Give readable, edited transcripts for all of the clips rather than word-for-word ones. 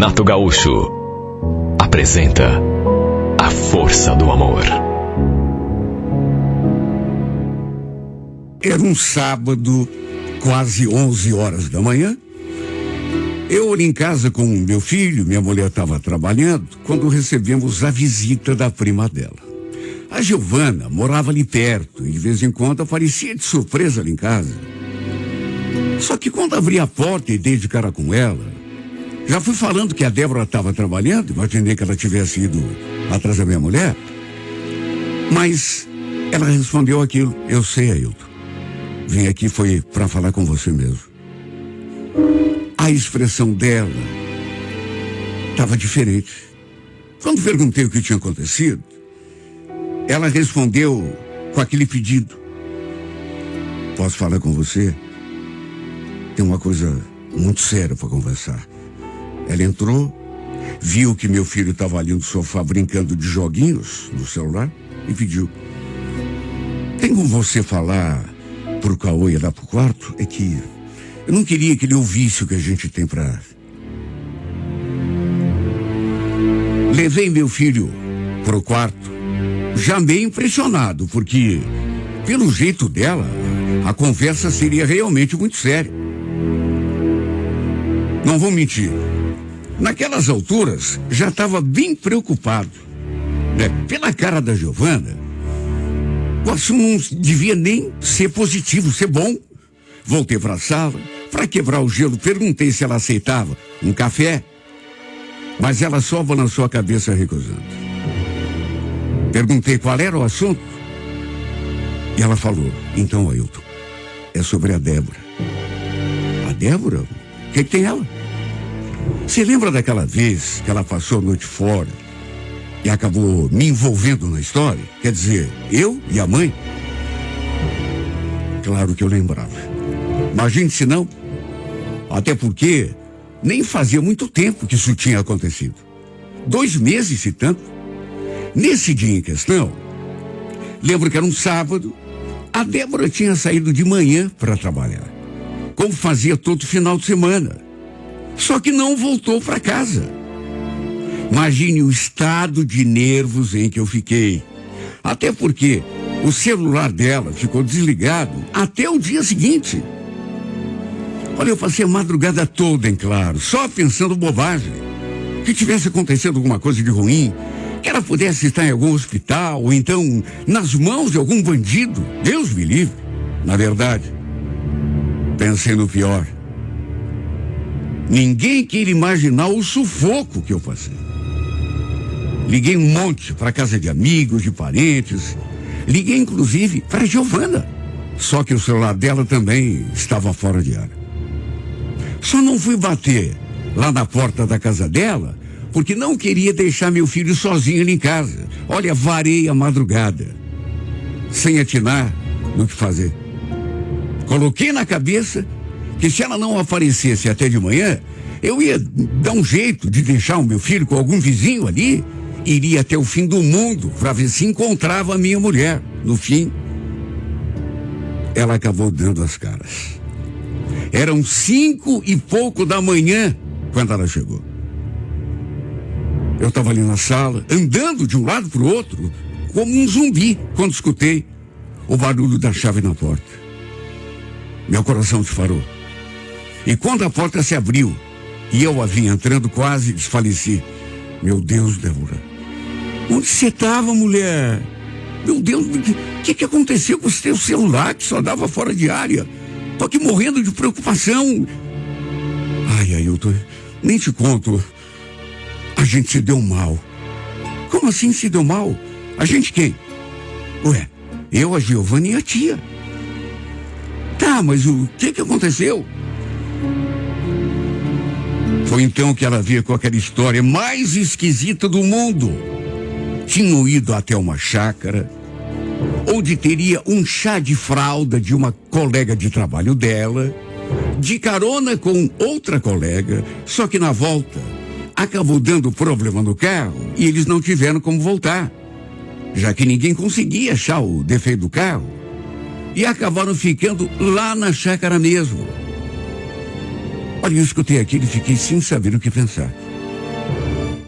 Renato Gaúcho apresenta A Força do Amor. Era um sábado, quase 11 horas da manhã. Eu ali em casa com meu filho, minha mulher estava trabalhando, quando recebemos a visita da prima dela. A Giovana morava ali perto e de vez em quando aparecia de surpresa ali em casa. Só que quando abri a porta e dei de cara com ela, já fui falando que a Débora estava trabalhando, imaginei que ela tivesse ido atrás da minha mulher. Mas ela respondeu aquilo: eu sei, Ailton. Vim aqui foi para falar com você mesmo. A expressão dela estava diferente. Quando perguntei o que tinha acontecido, ela respondeu com aquele pedido: posso falar com você? Tem uma coisa muito séria para conversar. Ela entrou, viu que meu filho estava ali no sofá brincando de joguinhos no celular e pediu: tem como você falar pro Cauã ir lá pro quarto? É que eu não queria que ele ouvisse o que a gente tem para... Levei meu filho pro quarto, já meio impressionado, porque, pelo jeito dela, a conversa seria realmente muito séria. Não vou mentir, naquelas alturas já estava bem preocupado, né? Pela cara da Giovana, o assunto não devia nem ser positivo, ser bom. Voltei para a sala, para quebrar o gelo, perguntei se ela aceitava um café, mas ela só balançou a cabeça recusando. Perguntei qual era o assunto e ela falou: então, Ailton, é sobre a Débora. A Débora? O que tem ela? Você lembra daquela vez que ela passou a noite fora e acabou me envolvendo na história? Quer dizer, eu e a mãe? Claro que eu lembrava. Imagine se não. Até porque nem fazia muito tempo que isso tinha acontecido. 2 meses e tanto. Nesse dia em questão, lembro que era um sábado, a Débora tinha saído de manhã para trabalhar, como fazia todo final de semana. Só que não voltou para casa. Imagine o estado de nervos em que eu fiquei. Até porque o celular dela ficou desligado até o dia seguinte. Olha, eu passei a madrugada toda em claro, só pensando bobagem. Que tivesse acontecido alguma coisa de ruim, que ela pudesse estar em algum hospital, ou então nas mãos de algum bandido. Deus me livre. Na verdade, pensei no pior. Ninguém queira imaginar o sufoco que eu passei. Liguei um monte para casa de amigos, de parentes. Liguei inclusive para Giovana. Só que o celular dela também estava fora de área. Só não fui bater lá na porta da casa dela porque não queria deixar meu filho sozinho ali em casa. Olha, varei a madrugada, sem atinar no que fazer. Coloquei na cabeça que se ela não aparecesse até de manhã, eu ia dar um jeito de deixar o meu filho com algum vizinho ali, iria até o fim do mundo para ver se encontrava a minha mulher. No fim, ela acabou dando as caras. Eram 5 e pouco da manhã quando ela chegou. Eu estava ali na sala, andando de um lado para o outro, como um zumbi, quando escutei o barulho da chave na porta. Meu coração disparou. E quando a porta se abriu e eu a vi entrando, quase desfaleci. Meu Deus, Débora, onde você estava, mulher? Meu Deus, o que aconteceu com o seu celular que só dava fora de área? Tô aqui morrendo de preocupação. Ai, Ailton, nem te conto. A gente se deu mal. Como assim se deu mal? A gente quem? Ué, eu, a Giovana e a tia. Tá, mas o que aconteceu? Foi então que ela veio com aquela história mais esquisita do mundo. Tinham ido até uma chácara, onde teria um chá de fralda de uma colega de trabalho dela, de carona com outra colega, só que na volta acabou dando problema no carro e eles não tiveram como voltar, já que ninguém conseguia achar o defeito do carro, e acabaram ficando lá na chácara mesmo. Olha, eu escutei aquilo e fiquei sem saber o que pensar.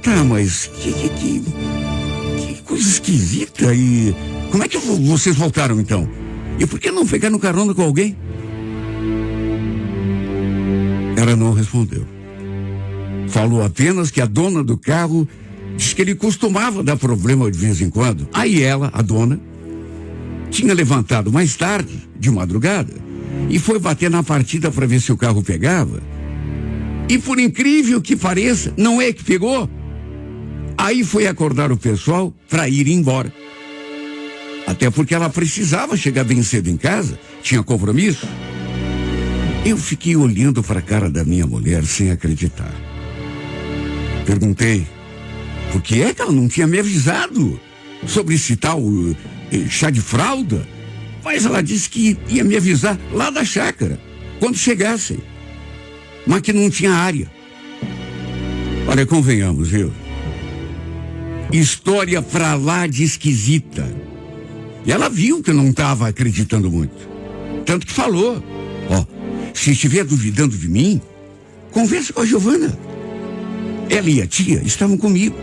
Tá, mas que coisa esquisita. E como é que vocês voltaram então? E por que não pegaram carona com alguém? Ela não respondeu. Falou apenas que a dona do carro disse que ele costumava dar problema de vez em quando. Aí ela, a dona, tinha levantado mais tarde, de madrugada, e foi bater na partida para ver se o carro pegava. E por incrível que pareça, não é que pegou. Aí foi acordar o pessoal para ir embora. Até porque ela precisava chegar bem cedo em casa, tinha compromisso. Eu fiquei olhando para a cara da minha mulher sem acreditar. Perguntei, por que é que ela não tinha me avisado sobre esse tal chá de fralda? Mas ela disse que ia me avisar lá da chácara, quando chegassem. Mas que não tinha área. Olha, convenhamos, viu? História pra lá de esquisita. E ela viu que eu não estava acreditando muito. Tanto que falou, se estiver duvidando de mim, converse com a Giovana. Ela e a tia estavam comigo.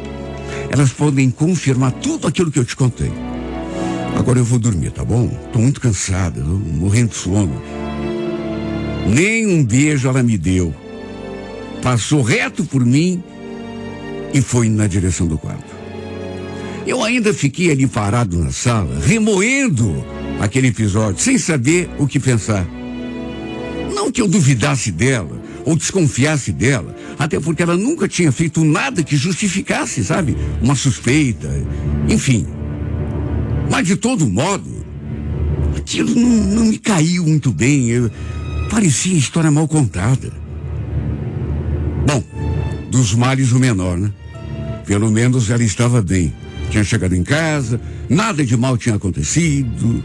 Elas podem confirmar tudo aquilo que eu te contei. Agora eu vou dormir, tá bom? Tô muito cansada, morrendo de sono. Nem um beijo ela me deu. Passou reto por mim e foi na direção do quarto. Eu ainda fiquei ali parado na sala, remoendo aquele episódio, sem saber o que pensar. Não que eu duvidasse dela ou desconfiasse dela, até porque ela nunca tinha feito nada que justificasse, sabe? Uma suspeita, enfim. Mas de todo modo, aquilo não me caiu muito bem. Parecia história mal contada. Bom, dos males o menor, né? Pelo menos ela estava bem. Tinha chegado em casa, nada de mal tinha acontecido.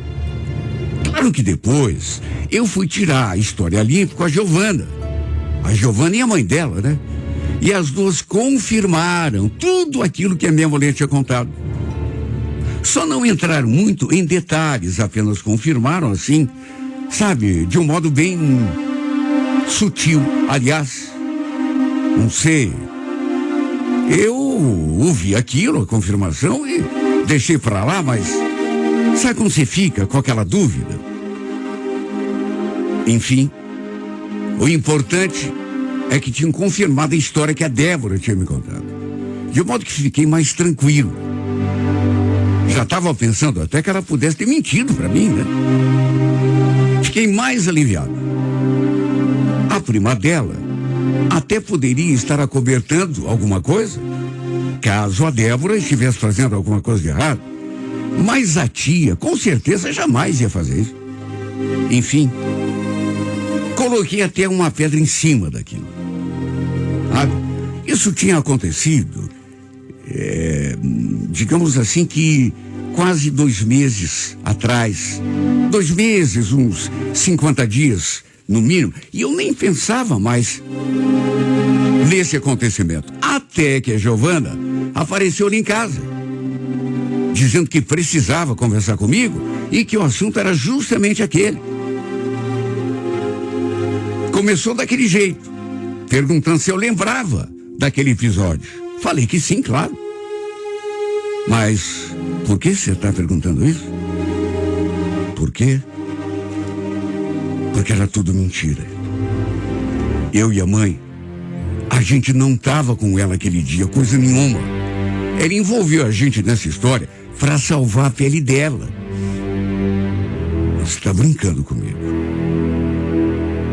Claro que depois eu fui tirar a história limpa com a Giovana. A Giovana e a mãe dela, né? E as duas confirmaram tudo aquilo que a minha mulher tinha contado. Só não entraram muito em detalhes, apenas confirmaram assim, sabe, de um modo bem sutil. Aliás, não sei, eu ouvi aquilo, a confirmação, e deixei pra lá, mas sabe como você fica com aquela dúvida? Enfim, o importante é que tinham confirmado a história que a Débora tinha me contado. De modo que fiquei mais tranquilo. Já estava pensando até que ela pudesse ter mentido para mim, né? Fiquei mais aliviado. A prima dela até poderia estar acobertando alguma coisa, caso a Débora estivesse fazendo alguma coisa de errado. Mas a tia, com certeza, jamais ia fazer isso. Enfim, coloquei até uma pedra em cima daquilo. Isso tinha acontecido, digamos assim, que quase 2 meses atrás. 2 meses, uns 50 dias, no mínimo. E eu nem pensava mais nesse acontecimento. Até que a Giovana apareceu ali em casa, dizendo que precisava conversar comigo e que o assunto era justamente aquele. Começou daquele jeito, perguntando se eu lembrava daquele episódio. Falei que sim, claro. Mas por que você está perguntando isso? Por quê? Porque era tudo mentira. Eu e a mãe, a gente não estava com ela aquele dia, coisa nenhuma. Ela envolveu a gente nessa história para salvar a pele dela. Você está brincando comigo?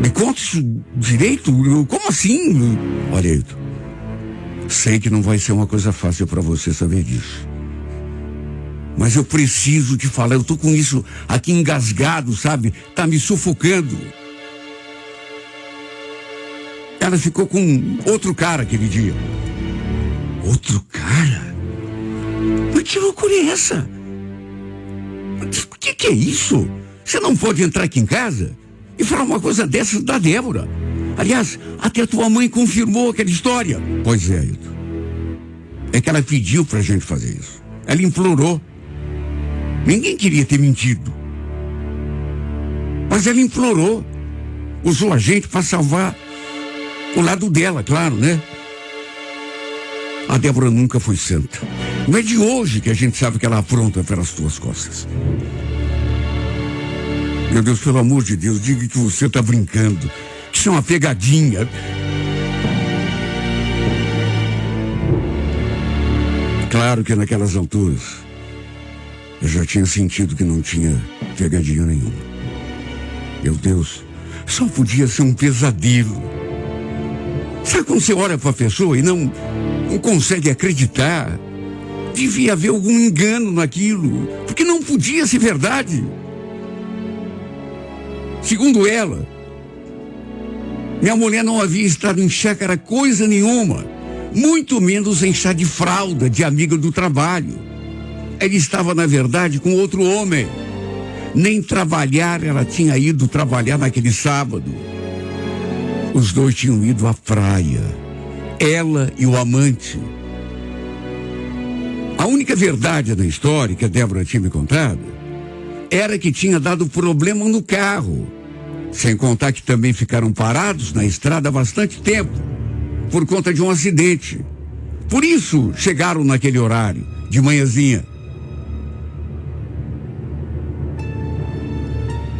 Me conta isso direito? Como assim? Olha, Eito, sei que não vai ser uma coisa fácil para você saber disso. Mas eu preciso te falar, eu tô com isso aqui engasgado, sabe? Tá me sufocando. Ela ficou com outro cara aquele dia. Outro cara? Mas que loucura é essa? O que é isso? Você não pode entrar aqui em casa e falar uma coisa dessas da Débora. Aliás, até a tua mãe confirmou aquela história. Pois é, Hilton. É que ela pediu pra gente fazer isso. Ela implorou. Ninguém queria ter mentido. Mas ela implorou. Usou a gente para salvar o lado dela, claro, né? A Débora nunca foi santa. Não é de hoje que a gente sabe que ela apronta pelas tuas costas. Meu Deus, pelo amor de Deus, diga que você está brincando, que isso é uma pegadinha. Claro que naquelas alturas eu já tinha sentido que não tinha pegadinha nenhuma. Meu Deus, só podia ser um pesadelo. Sabe quando você olha para a pessoa e não consegue acreditar? Devia haver algum engano naquilo, porque não podia ser verdade. Segundo ela, minha mulher não havia estado em chácara coisa nenhuma, muito menos em chá de fralda de amiga do trabalho. Ela estava, na verdade, com outro homem. Nem trabalhar ela tinha ido trabalhar naquele sábado. Os dois tinham ido à praia, ela e o amante. A única verdade da história que a Débora tinha me contado era que tinha dado problema no carro, sem contar que também ficaram parados na estrada há bastante tempo, por conta de um acidente. Por isso chegaram naquele horário, de manhãzinha.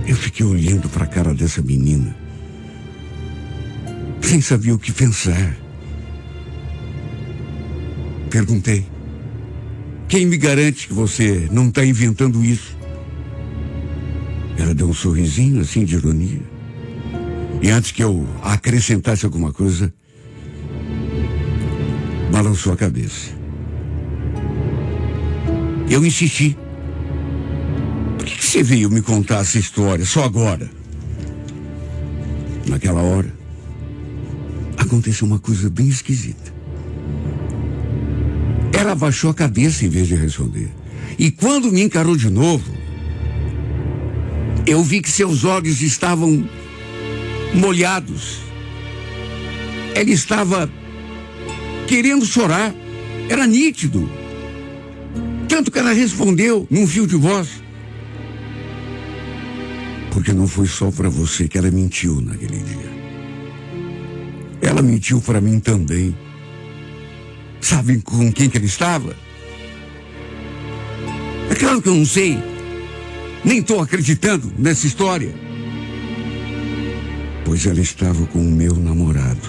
Eu fiquei olhando para a cara dessa menina, sem saber o que pensar. Perguntei: quem me garante que você não está inventando isso? Ela deu um sorrisinho assim de ironia. E antes que eu acrescentasse alguma coisa, balançou a cabeça. Eu insisti: por que você veio me contar essa história só agora? Naquela hora, aconteceu uma coisa bem esquisita. Ela abaixou a cabeça em vez de responder. E quando me encarou de novo, eu vi que seus olhos estavam molhados. Ela estava querendo chorar. Era nítido. Tanto que ela respondeu num fio de voz: porque não foi só para você que ela mentiu naquele dia. Ela mentiu para mim também. Sabem com quem que ela estava? É claro que eu não sei. Nem estou acreditando nessa história. Pois ela estava com o meu namorado.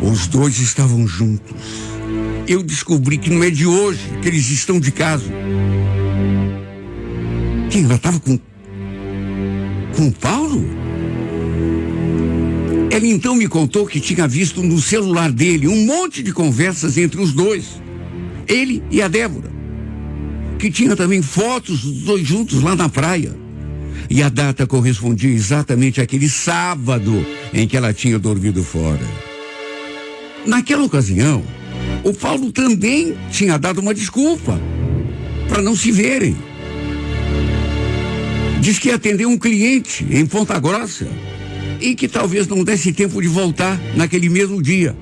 Os dois estavam juntos. Eu descobri que não é de hoje que eles estão de caso. Quem? Ela estava com o Paulo? Ela então me contou que tinha visto no celular dele um monte de conversas entre os dois. Ele e a Débora. Que tinha também fotos dos dois juntos lá na praia. E a data correspondia exatamente àquele sábado em que ela tinha dormido fora. Naquela ocasião, o Paulo também tinha dado uma desculpa para não se verem. Diz que ia atender um cliente em Ponta Grossa e que talvez não desse tempo de voltar naquele mesmo dia.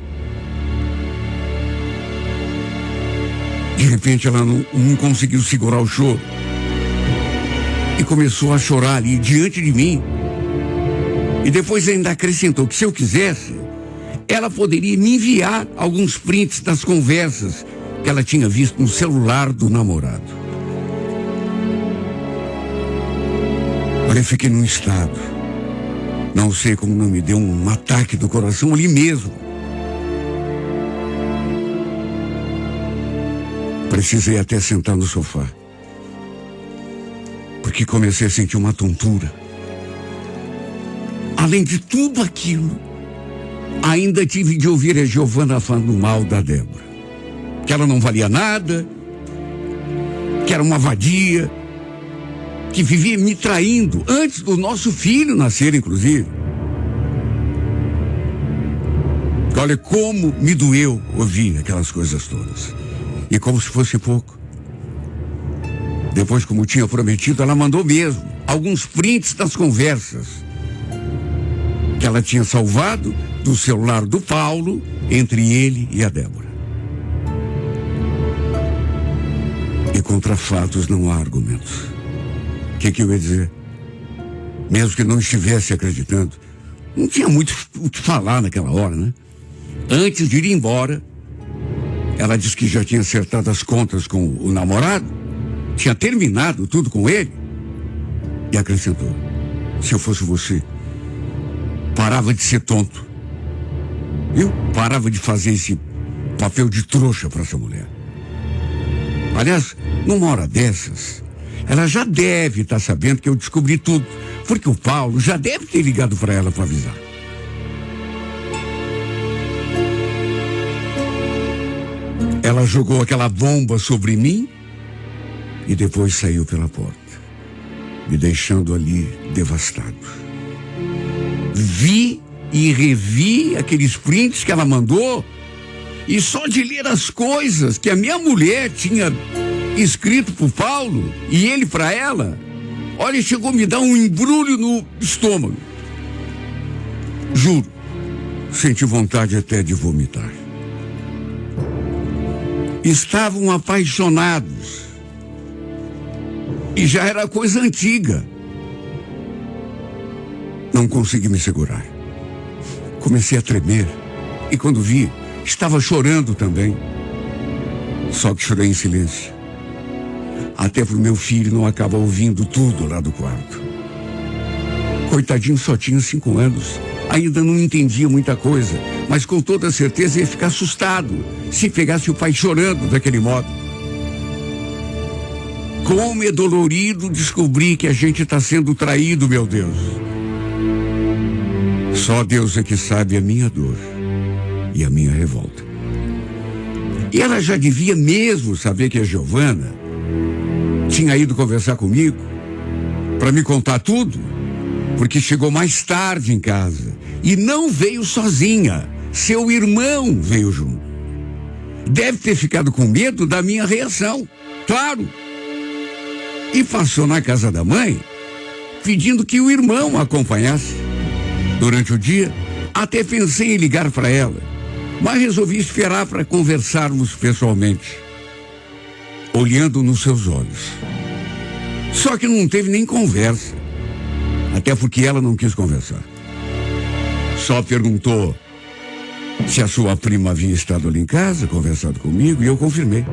De repente ela não conseguiu segurar o choro e começou a chorar ali diante de mim. E depois ainda acrescentou que se eu quisesse, ela poderia me enviar alguns prints das conversas que ela tinha visto no celular do namorado. Olha, eu fiquei num estado. Não sei como não me deu um ataque do coração ali mesmo. Precisei até sentar no sofá, porque comecei a sentir uma tontura. Além de tudo aquilo, ainda tive de ouvir a Giovana falando mal da Débora. Que ela não valia nada, que era uma vadia, que vivia me traindo antes do nosso filho nascer, inclusive. Olha como me doeu ouvir aquelas coisas todas. E como se fosse pouco. Depois, como tinha prometido, ela mandou mesmo alguns prints das conversas que ela tinha salvado do celular do Paulo entre ele e a Débora. E contra fatos não há argumentos. O que eu ia dizer? Mesmo que não estivesse acreditando, não tinha muito o que falar naquela hora, né? Antes de ir embora, Ela disse que já tinha acertado as contas com o namorado, tinha terminado tudo com ele, e acrescentou: se eu fosse você, parava de ser tonto. Eu parava de fazer esse papel de trouxa para essa mulher. Aliás, numa hora dessas, ela já deve estar sabendo que eu descobri tudo, porque o Paulo já deve ter ligado para ela para avisar. Ela jogou aquela bomba sobre mim e depois saiu pela porta, me deixando ali devastado. Vi e revi aqueles prints que ela mandou, e só de ler as coisas que a minha mulher tinha escrito pro Paulo e ele para ela, olha, chegou a me dar um embrulho no estômago. Juro, senti vontade até de vomitar. Estavam apaixonados e já era coisa antiga. Não consegui me segurar. Comecei a tremer e quando vi, estava chorando também. Só que chorei em silêncio. Até pro meu filho não acabar ouvindo tudo lá do quarto. Coitadinho, só tinha 5 anos. Ainda não entendia muita coisa, mas com toda certeza ia ficar assustado se pegasse o pai chorando daquele modo. Como é dolorido descobrir que a gente está sendo traído, meu Deus. Só Deus é que sabe a minha dor e a minha revolta. E ela já devia mesmo saber que a Giovana tinha ido conversar comigo para me contar tudo, porque chegou mais tarde em casa e não veio sozinha. Seu irmão veio junto. Deve ter ficado com medo da minha reação, claro. E passou na casa da mãe pedindo que o irmão a acompanhasse. Durante o dia, até pensei em ligar para ela, mas resolvi esperar para conversarmos pessoalmente, olhando nos seus olhos. Só que não teve nem conversa, até porque ela não quis conversar. Só perguntou se a sua prima havia estado ali em casa, conversado comigo, e eu confirmei.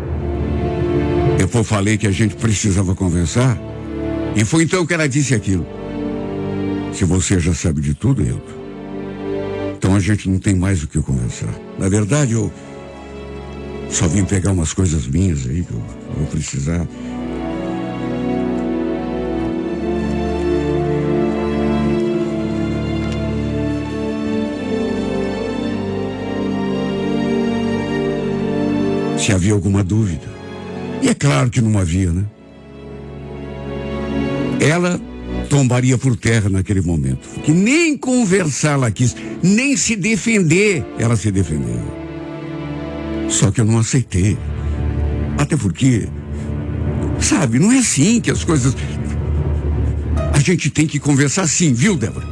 Depois falei que a gente precisava conversar, e foi então que ela disse aquilo. Se você já sabe de tudo, Hilton, então a gente não tem mais o que conversar. Na verdade, eu só vim pegar umas coisas minhas aí que eu vou precisar. Se havia alguma dúvida. E é claro que não havia, né? Ela tombaria por terra naquele momento. Que nem conversar ela quis, nem se defender ela se defendeu. Só que eu não aceitei. Até porque, sabe, não é assim que as coisas... A gente tem que conversar assim, viu, Débora?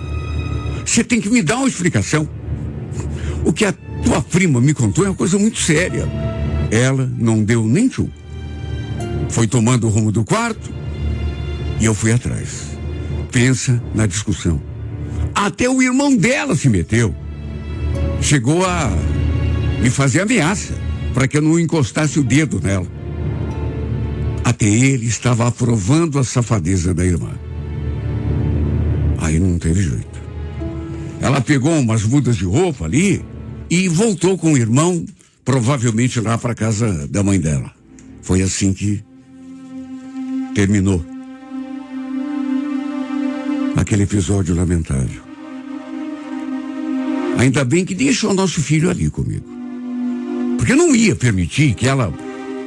Você tem que me dar uma explicação. O que a tua prima me contou é uma coisa muito séria. Ela não deu nem tchum. Foi tomando o rumo do quarto e eu fui atrás. Pensa na discussão. Até o irmão dela se meteu. Chegou a me fazer ameaça para que eu não encostasse o dedo nela. Até ele estava aprovando a safadeza da irmã. Aí não teve jeito. Ela pegou umas mudas de roupa ali e voltou com o irmão, provavelmente lá para casa da mãe dela. Foi assim que terminou aquele episódio lamentável. Ainda bem que deixou nosso filho ali comigo, porque eu não ia permitir que ela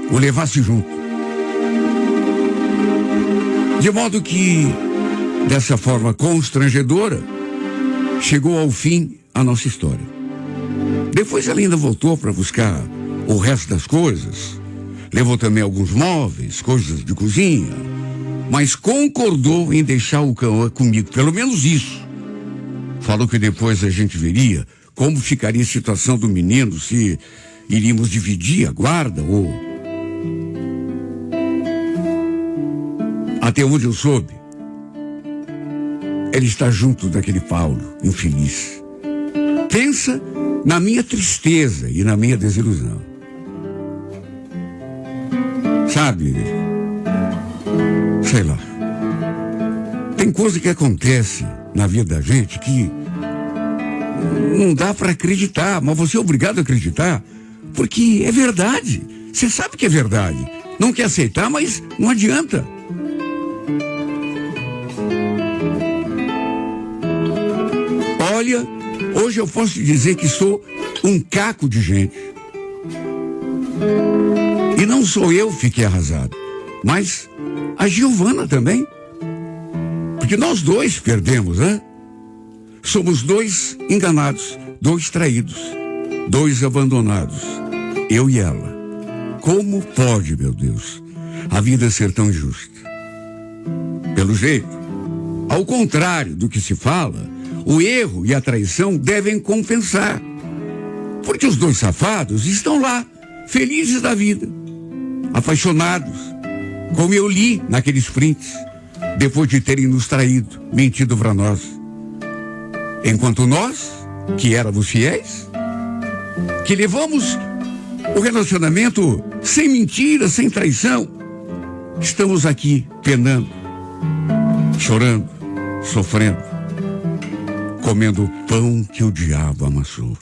o levasse junto. De modo que, dessa forma constrangedora, chegou ao fim a nossa história. Depois ela ainda voltou para buscar o resto das coisas, levou também alguns móveis, coisas de cozinha, mas concordou em deixar o cão comigo, pelo menos isso. Falou que depois a gente veria como ficaria a situação do menino, se iríamos dividir a guarda ou... Até onde eu soube, ele está junto daquele Paulo, infeliz. Pensa na minha tristeza e na minha desilusão. Sabe, sei lá, tem coisa que acontece na vida da gente que não dá para acreditar, mas você é obrigado a acreditar, porque é verdade. Você sabe que é verdade. Não quer aceitar, mas não adianta. Olha, hoje eu posso te dizer que sou um caco de gente. E não sou eu que fiquei arrasado, mas a Giovana também. Porque nós dois perdemos, né? Somos dois enganados, dois traídos, dois abandonados. Eu e ela. Como pode, meu Deus, a vida ser tão injusta? Pelo jeito, ao contrário do que se fala, o erro e a traição devem compensar. Porque os dois safados estão lá, felizes da vida, apaixonados, como eu li naqueles prints, depois de terem nos traído, mentido para nós. Enquanto nós, que éramos fiéis, que levamos o relacionamento sem mentira, sem traição, estamos aqui penando, chorando, sofrendo, comendo o pão que o diabo amassou.